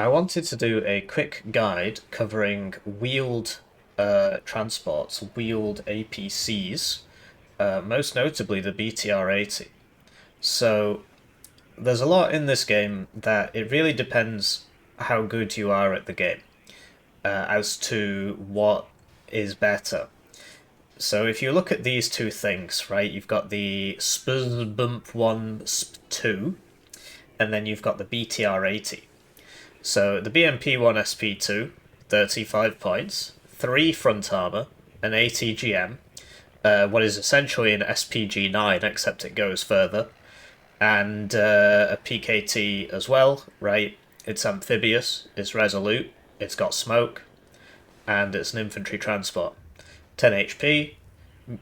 I wanted to do a quick guide covering wheeled transports, wheeled APCs, most notably the BTR-80. So there's a lot in this game that it really depends how good you are at the game as to what is better. So if you look at these two things, right, you've got the Spz 1, Sp 2, and then you've got the BTR-80. So the BMP-1 SP2, 35 points, 3 front armor, an ATGM, what is essentially an SPG-9 except it goes further, and a PKT as well, right? It's amphibious, it's resolute, it's got smoke, and it's an infantry transport. 10 HP,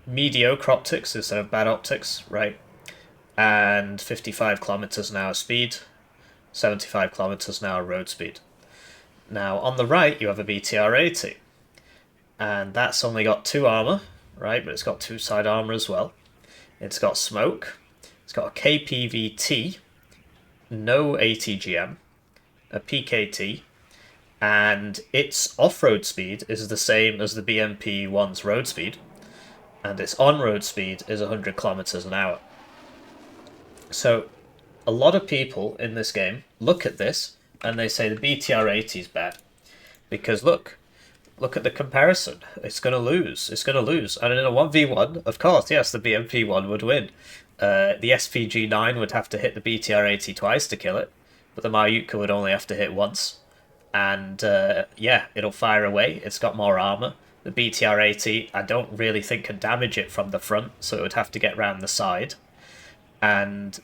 mediocre optics instead of bad optics, right? And 55 kilometers an hour speed, 75 kilometers an hour road speed. Now on the right you have a BTR-80, and that's only got 2 armor, right? But it's got 2 side armor as well. It's got smoke. It's got a KPVT, no ATGM, a PKT, and its off-road speed is the same as the BMP-1's road speed, and its on-road speed is 100 kilometers an hour. So a lot of people in this game look at this and they say the BTR-80 is bad because look at the comparison. It's going to lose. It's going to lose. And in a 1v1, of course, yes, the BMP-1 would win. The SPG-9 would have to hit the BTR-80 twice to kill it, but the Mayutka would only have to hit once. And yeah, it'll fire away. It's got more armor. The BTR-80, I don't really think can damage it from the front, so it would have to get round the side. And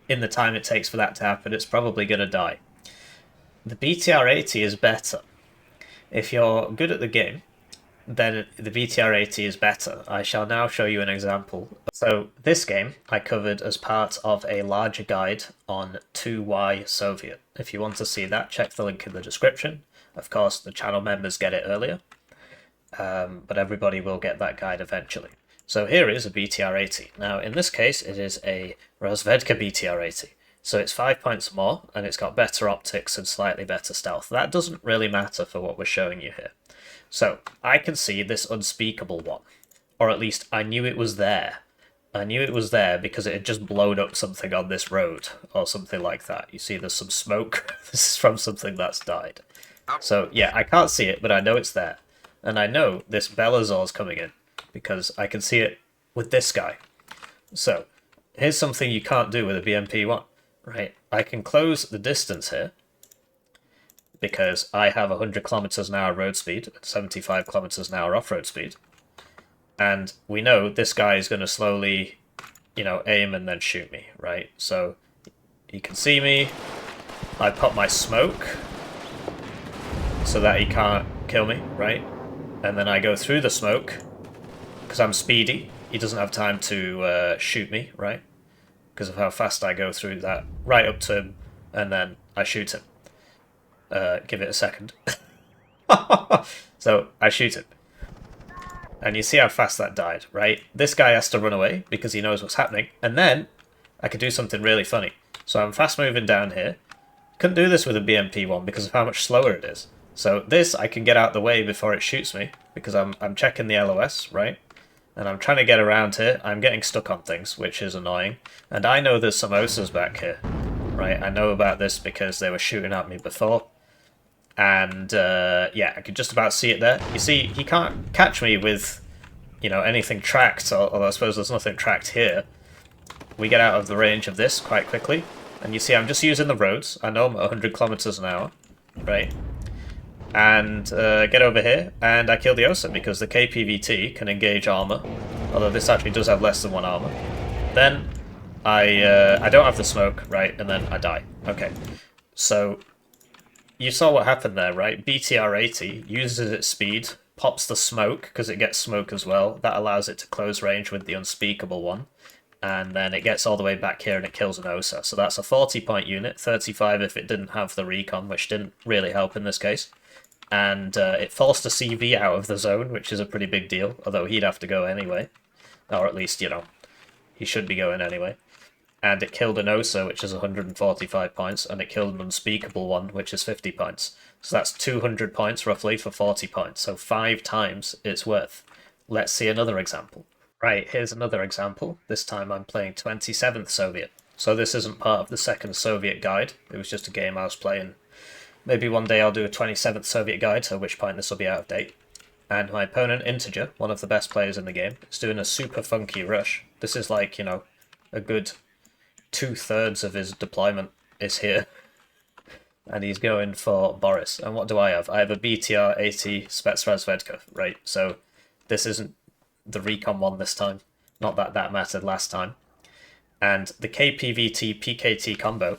in the time it takes for that to happen, it's probably going to die. The BTR-80 is better. If you're good at the game, then the BTR-80 is better. I shall now show you an example. So this game I covered as part of a larger guide on 2Y Soviet. If you want to see that, check the link in the description. Of course, the channel members get it earlier, but everybody will get that guide eventually. So here is a BTR-80. Now, in this case, it is a Rozvedka BTR-80. So it's 5 points more, and it's got better optics and slightly better stealth. That doesn't really matter for what we're showing you here. So I can see this unspeakable one, or at least I knew it was there. I knew it was there because it had just blown up something on this road, or something like that. You see there's some smoke. This is from something that's died. So yeah, I can't see it, but I know it's there. And I know this Belazor's coming in, because I can see it with this guy. So here's something you can't do with a BMP-1, right? I can close the distance here, because I have 100 kilometers an hour road speed and 75 kilometers an hour off-road speed. And we know this guy is going to slowly, aim and then shoot me, right? So he can see me. I pop my smoke so that he can't kill me, right? And then I go through the smoke because I'm speedy. He doesn't have time to shoot me, right? Because of how fast I go through that, right up to him, and then I shoot him. Give it a second. So I shoot him. And you see how fast that died, right? This guy has to run away because he knows what's happening. And then I could do something really funny. So I'm fast moving down here. Couldn't do this with a BMP-1 because of how much slower it is. So this I can get out the way before it shoots me because I'm checking the LOS, right? And I'm trying to get around here. I'm getting stuck on things, which is annoying. And I know there's some OSAs back here, right? I know about this because they were shooting at me before. And yeah, I could just about see it there. You see, he can't catch me with, anything tracked, although I suppose there's nothing tracked here. We get out of the range of this quite quickly. And you see, I'm just using the roads. I know I'm at 100 kilometers an hour, right? And get over here, and I kill the OSA because the KPVT can engage armor. Although this actually does have less than 1 armor. Then I don't have the smoke, right? And then I die. Okay, so you saw what happened there, right? BTR-80 uses its speed, pops the smoke, because it gets smoke as well. That allows it to close range with the unspeakable one. And then it gets all the way back here and it kills an OSA. So that's a 40-point unit, 35 if it didn't have the recon, which didn't really help in this case. And it forced a CV out of the zone, which is a pretty big deal, although he'd have to go anyway. Or at least, he should be going anyway. and it killed an Osa, which is 145 points, and it killed an unspeakable one, which is 50 points. So that's 200 points roughly for 40 points, so 5 times its worth. Let's see another example. Right, here's another example. This time I'm playing 27th Soviet. So this isn't part of the second Soviet guide, it was just a game I was playing. Maybe one day I'll do a 27th Soviet guide, at which point this will be out of date. And my opponent, Integer, one of the best players in the game, is doing a super funky rush. This is like, you know, a good 2/3 of his deployment is here. And he's going for Boris. And what do I have? I have a BTR-80 Spetsnazvedka, right? So this isn't the recon one this time. Not that that mattered last time. And the KPVT PKT combo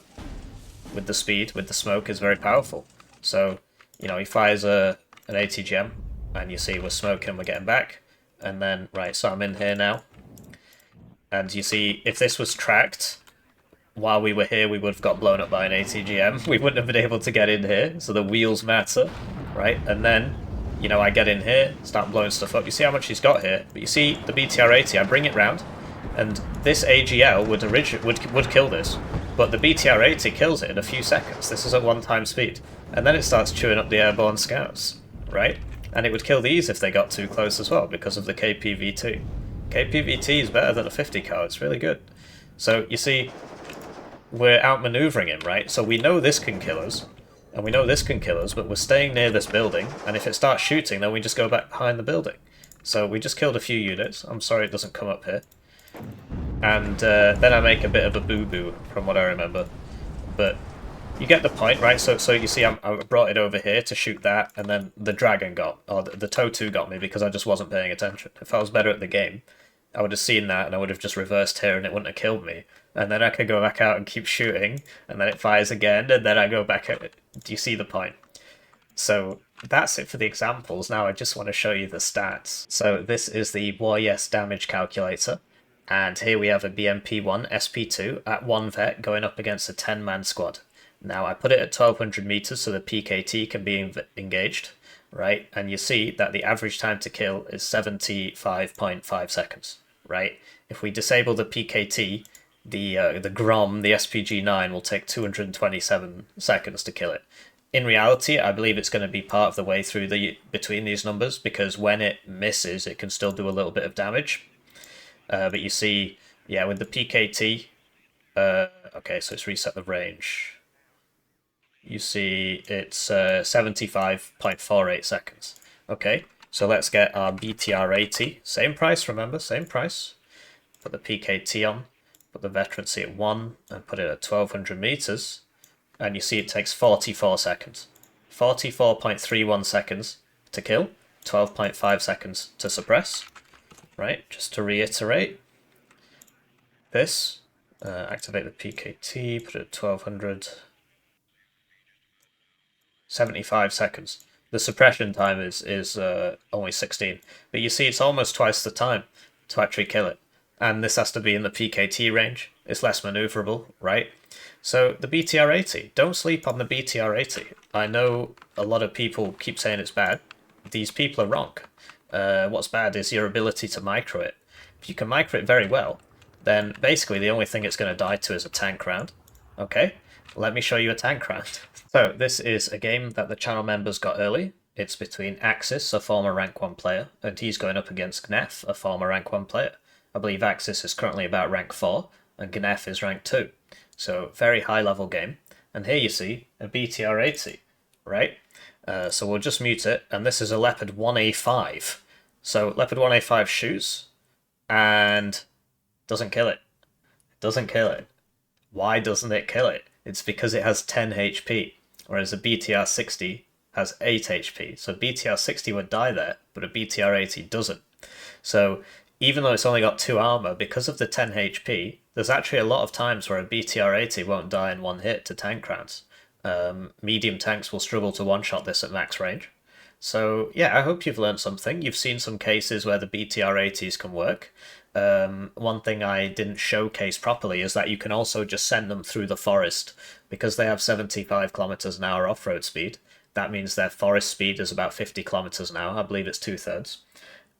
with the speed, with the smoke, is very powerful. So, you know, he fires an ATGM, and you see we're smoking, we're getting back. And then, right, so I'm in here now. And you see, if this was tracked, while we were here, we would have got blown up by an ATGM. We wouldn't have been able to get in here, so the wheels matter, right? And then, you know, I get in here, start blowing stuff up. You see how much he's got here, but you see the BTR-80, I bring it round, and this AGL would kill this, but the BTR-80 kills it in a few seconds. This is at 1 speed. And then it starts chewing up the airborne scouts, right? And it would kill these if they got too close as well, because of the KPVT. KPVT is better than a 50 cal, it's really good. So, you see, we're outmaneuvering him, right? So we know this can kill us, and we know this can kill us, but we're staying near this building, and if it starts shooting, then we just go back behind the building. So we just killed a few units. I'm sorry it doesn't come up here. And then I make a bit of a boo-boo, from what I remember. But you get the point, right? So you see I brought it over here to shoot that, and then the dragon got, or the TOW2 got me because I just wasn't paying attention. If I was better at the game, I would have seen that, and I would have just reversed here, and it wouldn't have killed me. And then I could go back out and keep shooting, and then it fires again, and then I go back at it. Do you see the point? So that's it for the examples. Now I just want to show you the stats. So this is the Waryes damage calculator, and here we have a BMP-1 SP2 at 1 vet going up against a 10-man squad. Now I put it at 1200 meters so the PKT can be engaged, right? And you see that the average time to kill is 75.5 seconds, right? If we disable the PKT, the Grom, the SPG-9, will take 227 seconds to kill it. In reality, I believe it's going to be part of the way through between these numbers, because when it misses, it can still do a little bit of damage. But you see, yeah, with the PKT, okay, so it's reset the range. You see it's 75.48 seconds. Okay, so let's get our BTR-80. Same price, remember, same price. Put the PKT on, put the veterancy at 1, and put it at 1200 meters. And you see it takes 44 seconds. 44.31 seconds to kill, 12.5 seconds to suppress. Right, just to reiterate. This, activate the PKT, put it at 1200. 75 seconds. The suppression time is only 16. But you see, it's almost twice the time to actually kill it. And this has to be in the PKT range. It's less maneuverable, right? So the BTR-80, don't sleep on the BTR-80. I know a lot of people keep saying it's bad. These people are wrong. What's bad is your ability to micro it. If you can micro it very well, then basically the only thing it's going to die to is a tank round. Okay, let me show you a tank round. So this is a game that the channel members got early. It's between Axis, a former rank 1 player, and he's going up against gnef, a former rank 1 player. I believe Axis is currently about rank 4, and gnef is rank 2. So very high level game. And here you see a BTR-80, right? So we'll just mute it, and this is a Leopard 1A5. So Leopard 1A5 shoots, and doesn't kill it. Doesn't kill it. Why doesn't it kill it? It's because it has 10 HP, whereas a BTR-60 has 8 HP. So BTR-60 would die there, but a BTR-80 doesn't. So even though it's only got 2 armor, because of the 10 HP, there's actually a lot of times where a BTR-80 won't die in one hit to tank rounds. Medium tanks will struggle to one-shot this at max range. So yeah, I hope you've learned something. You've seen some cases where the BTR-80s can work. One thing I didn't showcase properly is that you can also just send them through the forest. Because they have 75 kilometers an hour off-road speed, that means their forest speed is about 50 kilometers an hour. I believe it's 2/3.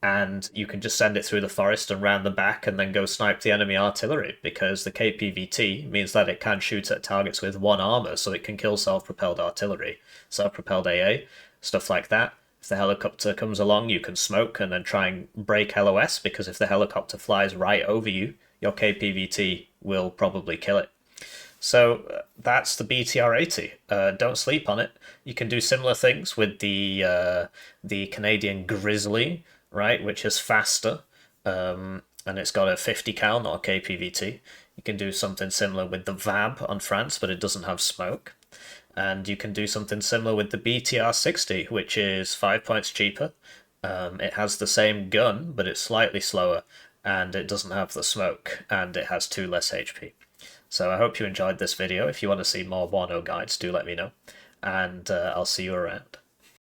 and you can just send it through the forest and round the back and then go snipe the enemy artillery, because the KPVT means that it can shoot at targets with one armor, so it can kill self-propelled artillery, self-propelled AA, stuff like that. If the helicopter comes along, you can smoke and then try and break LOS, because if the helicopter flies right over you, your KPVT will probably kill it. So that's the BTR-80. Don't sleep on it. You can do similar things with the Canadian Grizzly, right, which is faster, and it's got a 50 cal, not a KPVT. You can do something similar with the VAB on France, but it doesn't have smoke. And you can do something similar with the BTR-60, which is 5 points cheaper. It has the same gun, but it's slightly slower, and it doesn't have the smoke, and it has 2 less HP. So I hope you enjoyed this video. If you want to see more Warno guides, do let me know, and I'll see you around.